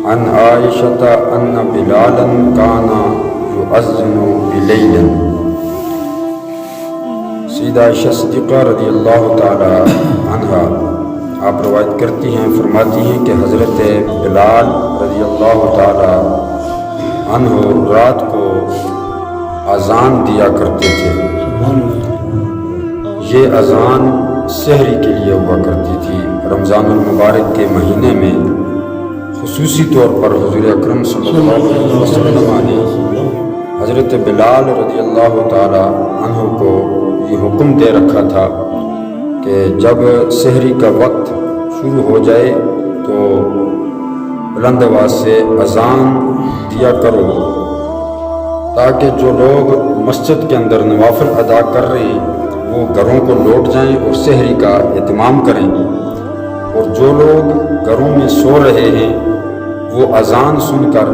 عن عائشة أن بلالا كان يؤذن بليل. سیدہ عائشہ صدیقہ رضی اللہ تعالی عنہا آپ روایت کرتی ہیں، فرماتی ہیں کہ حضرت بلال رضی اللہ تعالی عنہ رات کو اذان دیا کرتے تھے. یہ اذان سحری کے لیے ہوا کرتی تھی. رمضان المبارک کے مہینے میں خصوصی طور پر حضور اکرم صلی اللہ علیہ وسلم نے حضرت بلال رضی اللہ تعالی عنہ کو یہ حکم دے رکھا تھا کہ جب سحری کا وقت شروع ہو جائے تو بلند آواز سے اذان دیا کرو، تاکہ جو لوگ مسجد کے اندر نوافل ادا کر رہے ہیں وہ گھروں کو لوٹ جائیں اور سحری کا اہتمام کریں، اور جو لوگ گھروں میں سو رہے ہیں وہ اذان سن کر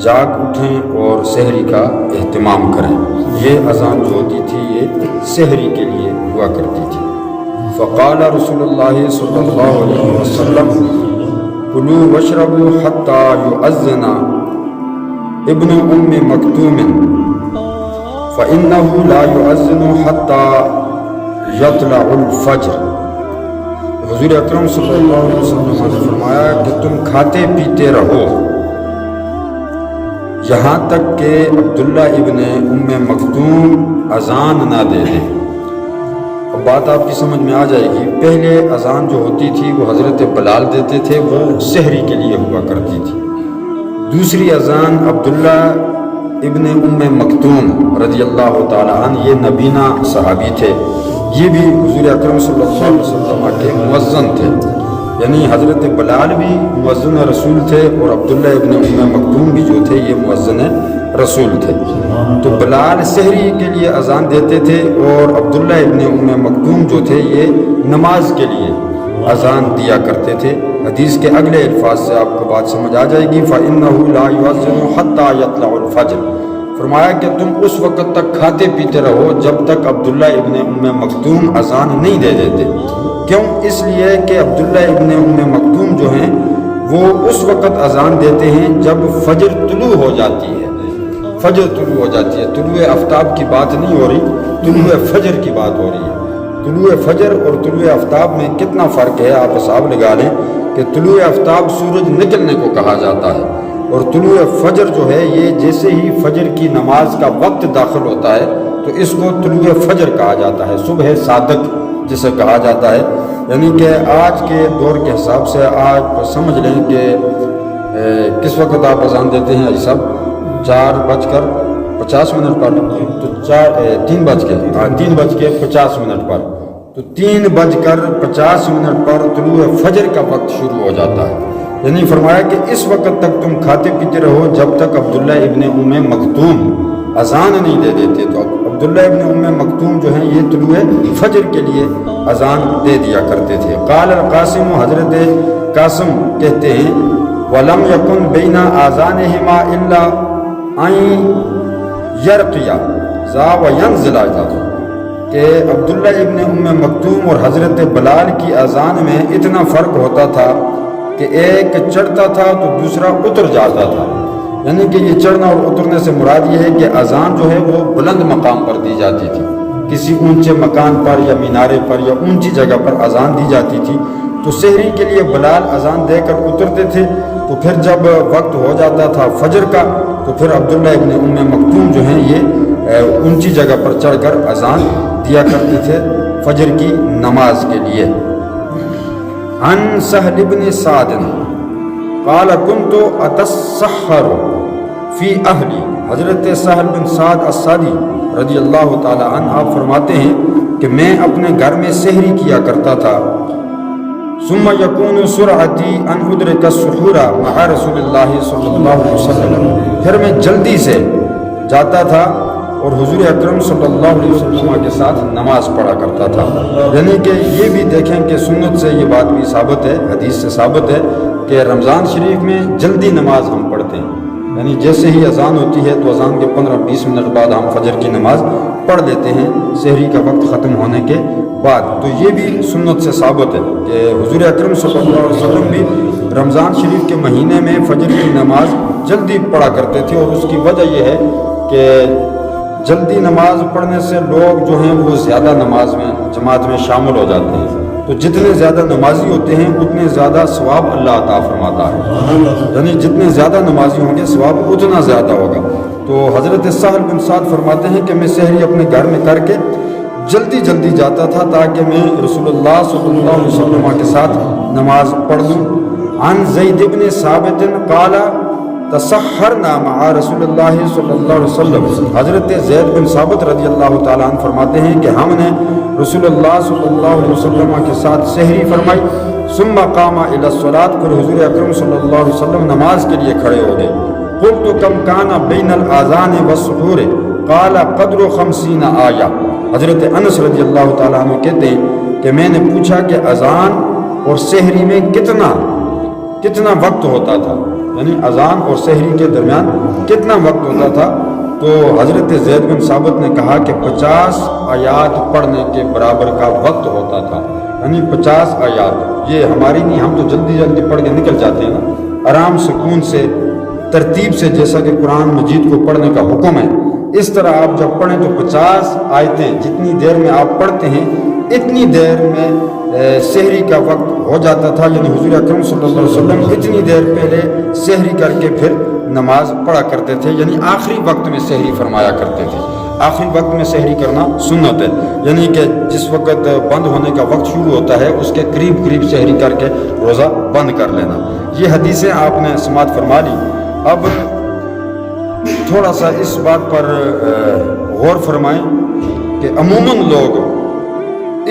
جاگ اٹھیں اور سحری کا اہتمام کریں. یہ اذان جو ہوتی تھی یہ سحری کے لیے ہوا کرتی تھی. فقال رسول اللہ صلی اللہ علیہ وسلم کلوا واشربوا حتى يؤذن ابن ام مکتوم فإنه لا يؤذن حتى يطلع الفجر. حضور اکرم صلی اللہ علیہ وسلم نے فرمایا کہ تم کھاتے پیتے رہو یہاں تک کہ عبداللہ ابن ام مکتوم اذان نہ دے دے. اب بات آپ کی سمجھ میں آ جائے گی. پہلے اذان جو ہوتی تھی وہ حضرت بلال دیتے تھے، وہ سحری کے لیے ہوا کرتی تھی. دوسری اذان عبداللہ ابن ام مکتوم رضی اللہ تعالی عنہ، یہ نبینا صحابی تھے، یہ بھی حضور اکرم صلی اللہ علیہ وسلم کے مؤذن تھے. یعنی حضرت بلال بھی مؤذن رسول تھے اور عبداللہ ابن ام مکتوم بھی جو تھے یہ مؤذن رسول تھے. تو بلال سحری کے لیے اذان دیتے تھے اور عبداللہ ابن ام مکتوم جو تھے یہ نماز کے لیے اذان دیا کرتے تھے. حدیث کے اگلے الفاظ سے آپ کو بات سمجھ آ جائے گی. فَإِنَّهُ لَا يُؤَذِّنُ حَتَّى يَطْلَعُ الْفَجْرِ. فرمایا کہ تم اس وقت تک کھاتے پیتے رہو جب تک عبداللہ ابن ام مکتوم اذان نہیں دے دیتے. کیوں؟ اس لیے کہ عبداللہ ابن ام مکتوم جو ہیں وہ اس وقت اذان دیتے ہیں جب فجر طلوع ہو جاتی ہے. فجر طلوع ہو جاتی ہے، طلوع آفتاب کی بات نہیں ہو رہی، طلوع فجر کی بات ہو رہی ہے. طلوع فجر اور طلوع آفتاب میں کتنا فرق ہے آپ حساب لگا لیں کہ طلوع آفتاب سورج نکلنے کو کہا جاتا ہے، اور طلوع فجر جو ہے یہ جیسے ہی فجر کی نماز کا وقت داخل ہوتا ہے تو اس کو طلوع فجر کہا جاتا ہے، صبح صادق جسے کہا جاتا ہے. یعنی کہ آج کے دور کے حساب سے آج سمجھ لیں کہ کس وقت آپ اذان دیتے ہیں علی صاحب؟ 4:50 پر، تو 3:50 پر، تو 3:50 پر طلوع فجر کا وقت شروع ہو جاتا ہے. یعنی فرمایا کہ اس وقت تک تم کھاتے پیتے رہو جب تک عبداللہ ابن ام مکتوم اذان نہیں دے دیتے. تو عبداللہ ابن ام مکتوم جو ہیں یہ طلوع فجر کے لیے اذان دے دیا کرتے تھے. قال القاسم، حضرت قاسم کہتے ہیں وَلَمْ يَكُنْ بَيْنَ آذَانِهِمَا إِلَّا أَنْ يَرْقِيَ ذَا وَيَنْزِلَ ذَا، کہ عبداللہ ابن ام مکتوم اور حضرت بلال کی اذان میں اتنا فرق ہوتا تھا کہ ایک چڑھتا تھا تو دوسرا اتر جاتا تھا. یعنی کہ یہ چڑھنا اور اترنے سے مراد یہ ہے کہ اذان جو ہے وہ بلند مقام پر دی جاتی تھی، کسی اونچے مکان پر یا مینارے پر یا اونچی جگہ پر اذان دی جاتی تھی. تو سحری کے لیے بلال اذان دے کر اترتے تھے، تو پھر جب وقت ہو جاتا تھا فجر کا تو پھر عبداللہ ابن ام مکتوم جو ہیں یہ اونچی جگہ پر چڑھ کر اذان دیا کرتے تھے فجر کی نماز کے لیے. عن سہل بن سعد قال كنت اتسحر فی اہلی. حضرت سہل بن سعد السعدی رضی اللہ تعالی عنہ آپ فرماتے ہیں کہ میں اپنے گھر میں سحری کیا کرتا تھا. ثم يكون سرعتی ان ادرک السحور مع رسول اللہ صلی اللہ علیہ وسلم. پھر میں جلدی سے جاتا تھا اور حضور اکرم صلی اللہ علیہ وسلم کے ساتھ نماز پڑھا کرتا تھا. یعنی کہ یہ بھی دیکھیں کہ سنت سے یہ بات بھی ثابت ہے، حدیث سے ثابت ہے کہ رمضان شریف میں جلدی نماز ہم پڑھتے ہیں. یعنی جیسے ہی اذان ہوتی ہے تو اذان کے 15-20 منٹ بعد ہم فجر کی نماز پڑھ لیتے ہیں سحری کا وقت ختم ہونے کے بعد. تو یہ بھی سنت سے ثابت ہے کہ حضور اکرم صلی اللہ علیہ وسلم بھی رمضان شریف کے مہینے میں فجر کی نماز جلدی پڑھا کرتے تھے، اور اس کی وجہ یہ ہے کہ جلدی نماز پڑھنے سے لوگ جو ہیں وہ زیادہ نماز میں جماعت میں شامل ہو جاتے ہیں، تو جتنے زیادہ نمازی ہوتے ہیں اتنے زیادہ ثواب اللہ عطا فرماتا ہے، یعنی جتنے زیادہ نمازی ہوں گے ثواب اتنا زیادہ ہوگا۔ تو حضرت سہل بن سعد فرماتے ہیں کہ میں سحری اپنے گھر میں کر کے جلدی جلدی جاتا تھا تاکہ میں رسول اللہ صلی اللہ علیہ وسلم کے ساتھ نماز پڑھ لوں۔ عن زید بن ثابت قال تسحرنا مع رسول اللہ صلی اللہ علیہ وسلم، حضرت زید بن ثابت رضی اللہ تعالیٰ عنہ فرماتے ہیں کہ ہم نے رسول اللہ صلی اللہ علیہ وسلم کے ساتھ سحری فرمائی، ثم قام الى الصلاۃ، پھر حضور اکرم صلی اللہ علیہ وسلم نماز کے لیے کھڑے ہو گئے۔ قلت کم کان بین الاذان والسحور قال قدر 50 آیہ، حضرت انس رضی اللہ تعالیٰ عنہ کہتے ہیں کہ میں نے پوچھا کہ اذان اور سحری میں کتنا وقت ہوتا تھا، یعنی اذان اور سحری کے درمیان کتنا وقت ہوتا تھا، تو حضرت زید بن ثابت نے کہا کہ 50 آیات پڑھنے کے برابر کا وقت ہوتا تھا، یعنی 50 آیات۔ یہ ہماری نہیں، ہم تو جلدی جلدی پڑھ کے نکل جاتے ہیں نا، آرام سکون سے ترتیب سے، جیسا کہ قرآن مجید کو پڑھنے کا حکم ہے اس طرح آپ جب پڑھیں تو 50 آیتیں جتنی دیر میں آپ پڑھتے ہیں اتنی دیر میں سحری کا وقت ہو جاتا تھا، یعنی حضور اکرم صلی اللہ علیہ وسلم اتنی دیر پہلے سحری کر کے پھر نماز پڑھا کرتے تھے، یعنی آخری وقت میں سحری فرمایا کرتے تھے۔ آخری وقت میں سحری کرنا سنت ہے، یعنی کہ جس وقت بند ہونے کا وقت شروع ہوتا ہے اس کے قریب قریب سحری کر کے روزہ بند کر لینا۔ یہ حدیثیں آپ نے سماعت فرما لی۔ اب تھوڑا سا اس بات پر غور فرمائیں کہ عموماً لوگ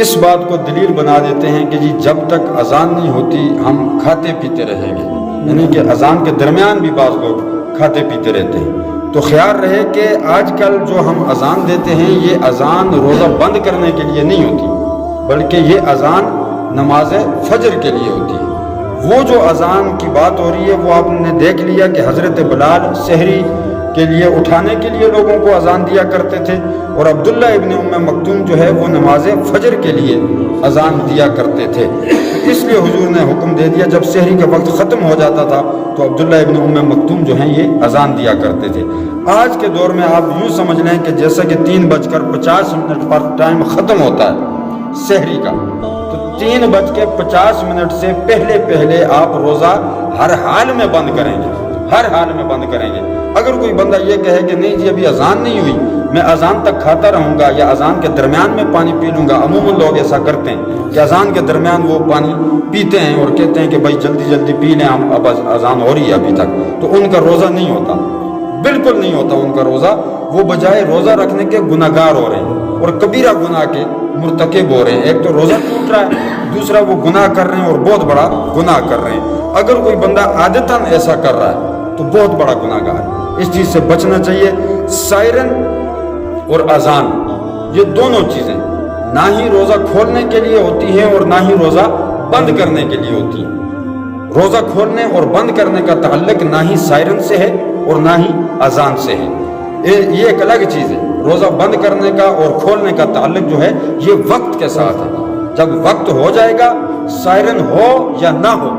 اس بات کو دلیل بنا دیتے ہیں کہ جی جب تک اذان نہیں ہوتی ہم کھاتے پیتے رہیں گے، یعنی کہ اذان کے درمیان بھی بعض لوگ کھاتے پیتے رہتے ہیں۔ تو خیال رہے کہ آج کل جو ہم اذان دیتے ہیں یہ اذان روزہ بند کرنے کے لیے نہیں ہوتی، بلکہ یہ اذان نماز فجر کے لیے ہوتی ہے۔ وہ جو اذان کی بات ہو رہی ہے وہ آپ نے دیکھ لیا کہ حضرت بلال سحری کے لیے اٹھانے کے لیے لوگوں کو اذان دیا کرتے تھے، اور عبداللہ ابن ام مکتوم جو ہے وہ نماز فجر کے لیے اذان دیا کرتے تھے۔ اس لیے حضور نے حکم دے دیا جب سحری کا وقت ختم ہو جاتا تھا تو عبداللہ ابن ام مکتوم جو ہیں یہ اذان دیا کرتے تھے۔ آج کے دور میں آپ یوں سمجھ لیں کہ جیسا کہ 3:50 پر ٹائم ختم ہوتا ہے سحری کا، تو 3:50 سے پہلے آپ روزہ ہر حال میں بند کریں گے، ہر حال میں بند کریں گے۔ اگر کوئی بندہ یہ کہے کہ نہیں جی ابھی اذان نہیں ہوئی، میں اذان تک کھاتا رہوں گا یا اذان کے درمیان میں پانی پی لوں گا، عموماً لوگ ایسا کرتے ہیں کہ اذان کے درمیان وہ پانی پیتے ہیں اور کہتے ہیں کہ بھائی جلدی جلدی پی لیں، ہم اب اذان ہو رہی ہے ابھی تک، تو ان کا روزہ نہیں ہوتا، بالکل نہیں ہوتا ان کا روزہ۔ وہ بجائے روزہ رکھنے کے گناہگار ہو رہے ہیں اور کبیرہ گناہ کے مرتکب ہو رہے ہیں۔ ایک تو روزہ ٹوٹ رہا ہے، دوسرا وہ گناہ کر رہے ہیں اور بہت بڑا گناہ کر رہے ہیں۔ اگر کوئی بندہ عادتاً ایسا کر رہا ہے تو بہت بڑا گناہ گار ہے، اس چیز سے بچنا چاہیے۔ سائرن اور اذان یہ دونوں چیزیں نہ ہی روزہ کھولنے کے لیے ہوتی ہیں اور نہ ہی روزہ بند کرنے کے لیے ہوتی ہیں۔ روزہ کھولنے اور بند کرنے کا تعلق نہ ہی سائرن سے ہے اور نہ ہی اذان سے ہے، یہ ایک الگ چیز ہے۔ روزہ بند کرنے کا اور کھولنے کا تعلق جو ہے یہ وقت کے ساتھ ہے۔ جب وقت ہو جائے گا، سائرن ہو یا نہ ہو،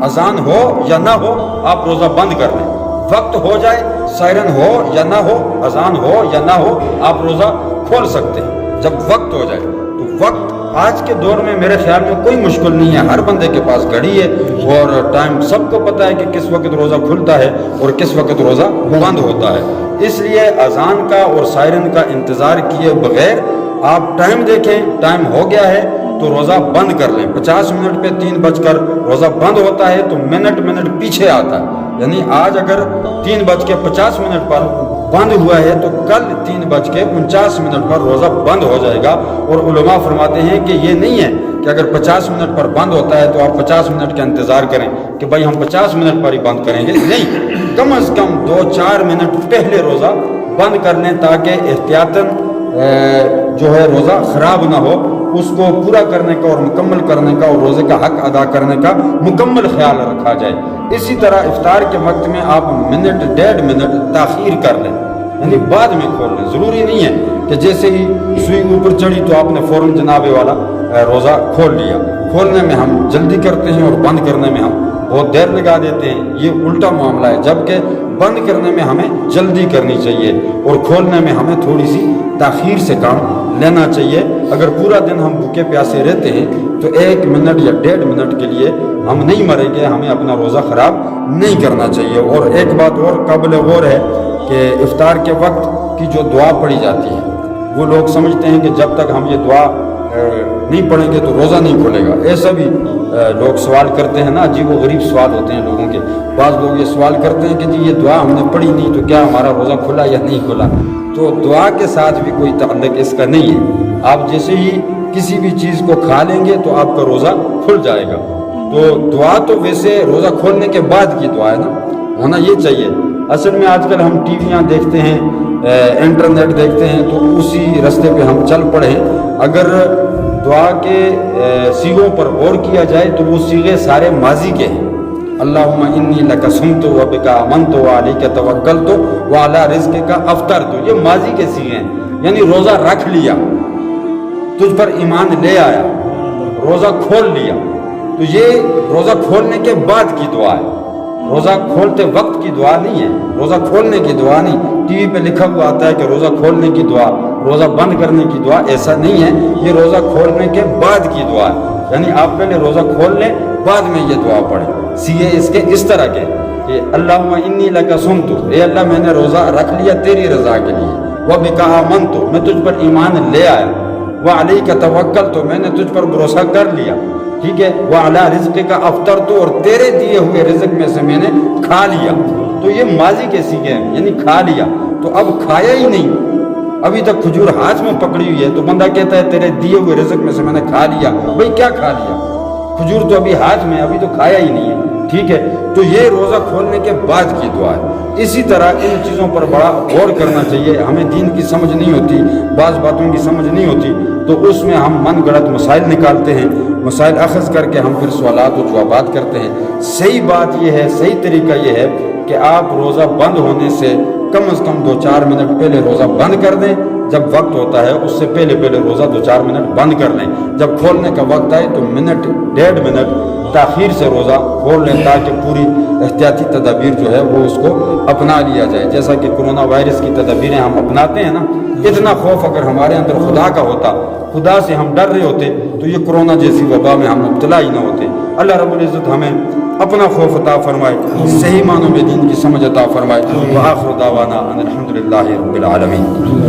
اذان ہو یا نہ ہو، آپ روزہ بند کر لیں۔ وقت ہو جائے، سائرن ہو یا نہ ہو، اذان ہو یا نہ ہو، آپ روزہ کھول سکتے ہیں جب وقت ہو جائے۔ تو وقت آج کے دور میں میرے خیال میں کوئی مشکل نہیں ہے، ہر بندے کے پاس گھڑی ہے اور ٹائم سب کو پتہ ہے کہ کس وقت روزہ کھلتا ہے اور کس وقت روزہ بند ہوتا ہے۔ اس لیے اذان کا اور سائرن کا انتظار کیے بغیر آپ ٹائم دیکھیں، ٹائم ہو گیا ہے تو روزہ بند کر لیں۔ 50 منٹ پہ 3 بج کر روزہ بند ہوتا ہے تو منٹ پیچھے آتا ہے، یعنی آج اگر 3:50 پر بند ہوا ہے تو کل 3:49 پر روزہ بند ہو جائے گا۔ اور علماء فرماتے ہیں کہ یہ نہیں ہے کہ اگر 50 منٹ پر بند ہوتا ہے تو آپ 50 منٹ کا انتظار کریں کہ بھائی ہم 50 منٹ پر ہی بند کریں گے، نہیں، کم از کم 2-4 منٹ پہلے روزہ بند کر لیں تاکہ احتیاطاً جو ہے روزہ خراب نہ ہو، اس کو پورا کرنے کا اور مکمل کرنے کا اور روزے کا حق ادا کرنے کا مکمل خیال رکھا جائے۔ اسی طرح افطار کے وقت میں آپ 1-1.5 منٹ تاخیر کر لیں، یعنی بعد میں کھول لیں۔ ضروری نہیں ہے کہ جیسے ہی سوئی اوپر چڑھی تو آپ نے فوراً جناب والا روزہ کھول لیا۔ کھولنے میں ہم جلدی کرتے ہیں اور بند کرنے میں ہم بہت دیر لگا دیتے ہیں، یہ الٹا معاملہ ہے، جبکہ بند کرنے میں ہمیں جلدی کرنی چاہیے اور کھولنے میں ہمیں تھوڑی سی تاخیر سے کام لینا چاہیے۔ اگر پورا دن ہم بھوکے پیاسے رہتے ہیں تو 1 منٹ یا 1.5 منٹ کے لیے ہم نہیں مریں گے، ہمیں اپنا روزہ خراب نہیں کرنا چاہیے۔ اور ایک بات اور قابل غور ہے کہ افطار کے وقت کی جو دعا پڑھی جاتی ہے، وہ لوگ سمجھتے ہیں کہ جب تک ہم یہ دعا نہیں پڑھیں گے تو روزہ نہیں کھلے گا۔ ایسا بھی لوگ سوال کرتے ہیں نا، عجیب و غریب سوال ہوتے ہیں لوگوں کے۔ بعض لوگ یہ سوال کرتے ہیں کہ جی یہ دعا ہم نے پڑھی نہیں تو کیا ہمارا روزہ کھلا یا نہیں کھلا؟ تو دعا کے ساتھ بھی کوئی تعلق اس کا نہیں ہے۔ آپ جیسے ہی کسی بھی چیز کو کھا لیں گے تو آپ کا روزہ کھل جائے گا۔ تو دعا تو ویسے روزہ کھولنے کے بعد کی دعا ہے نا، ہونا یہ چاہیے۔ اصل میں آج کل ہم ٹی ویاں دیکھتے ہیں، انٹرنیٹ دیکھتے ہیں، تو اسی رستے پہ ہم چل پڑے ہیں۔ اگر دعا کے صیغوں پر غور کیا جائے تو وہ صیغے سارے ماضی کے ہیں۔ اللہم انی لک صمت و بک آمنت و علیک توکلت و علی رزقک افطرت، یہ ماضی کے صیغے ہیں، یعنی روزہ رکھ لیا، تجھ پر ایمان لے آیا، روزہ کھول لیا۔ تو یہ روزہ کھولنے کے بعد کی دعا ہے، روزہ کھولتے وقت کی دعا نہیں ہے، روزہ کھولنے کی دعا نہیں۔ ٹی وی پہ لکھا ہوا آتا ہے کہ روزہ کھولنے کی دعا، روزہ بند کرنے کی دعا، ایسا نہیں ہے۔ یہ روزہ کھولنے کے بعد کی دعا ہے، یعنی آپ پہلے روزہ کھول لیں بعد میں یہ دعا پڑھیں۔ سیئے اس کے اس طرح کے کہ اللہم انی لک صمت، اے اللہ میں نے روزہ رکھ لیا تیری رضا کے لیے، وبک آمنت، میں تجھ پر ایمان لے آیا، وعلیک توکلت، میں نے تجھ پر بھروسہ کر لیا، ٹھیک ہے، وعلی رزقک افطرت، اور تیرے دیے ہوئے رزق میں سے میں نے کھا لیا۔ تو یہ ماضی کے صیغے ہیں، یعنی کھا لیا۔ تو اب کھایا ہی نہیں، ابھی تک کھجور ہاتھ میں پکڑی ہوئی ہے، تو بندہ کہتا ہے تیرے دیے ہوئے رزق میں سے میں نے کھا لیا۔ بھئی کیا کھا لیا؟ کھجور تو ابھی ہاتھ میں، ابھی تو کھایا ہی نہیں ہے، ٹھیک ہے۔ تو یہ روزہ کھولنے کے بعد کی دعا ہے۔ اسی طرح ان چیزوں پر بڑا غور کرنا چاہیے۔ ہمیں دین کی سمجھ نہیں ہوتی، بعض باتوں کی سمجھ نہیں ہوتی، تو اس میں ہم من گڑت مسائل نکالتے ہیں، مسائل اخذ کر کے ہم پھر سوالات و جوابات کرتے ہیں۔ صحیح بات یہ ہے، صحیح طریقہ یہ ہے کہ آپ روزہ بند ہونے سے کم از کم 2-4 منٹ پہلے روزہ بند کر دیں۔ جب وقت ہوتا ہے اس سے پہلے روزہ 2-4 منٹ بند کر لیں۔ جب کھولنے کا وقت آئے تو 1-1.5 منٹ تاخیر سے روزہ کھول لیں، تاکہ پوری احتیاطی تدابیر جو ہے وہ اس کو اپنا لیا جائے۔ جیسا کہ کرونا وائرس کی تدابیریں ہم اپناتے ہیں نا، اتنا خوف اگر ہمارے اندر خدا کا ہوتا، خدا سے ہم ڈر رہے ہوتے، تو یہ کرونا جیسی وبا میں ہم مبتلا ہی نہ ہوتے۔ اللہ رب العزت ہمیں اپنا خوف عطا فرمائے، صحیح معنوں میں دین کی سمجھ عطا فرمائے۔ وآخر دعوانا ان الحمدللہ رب العالمین۔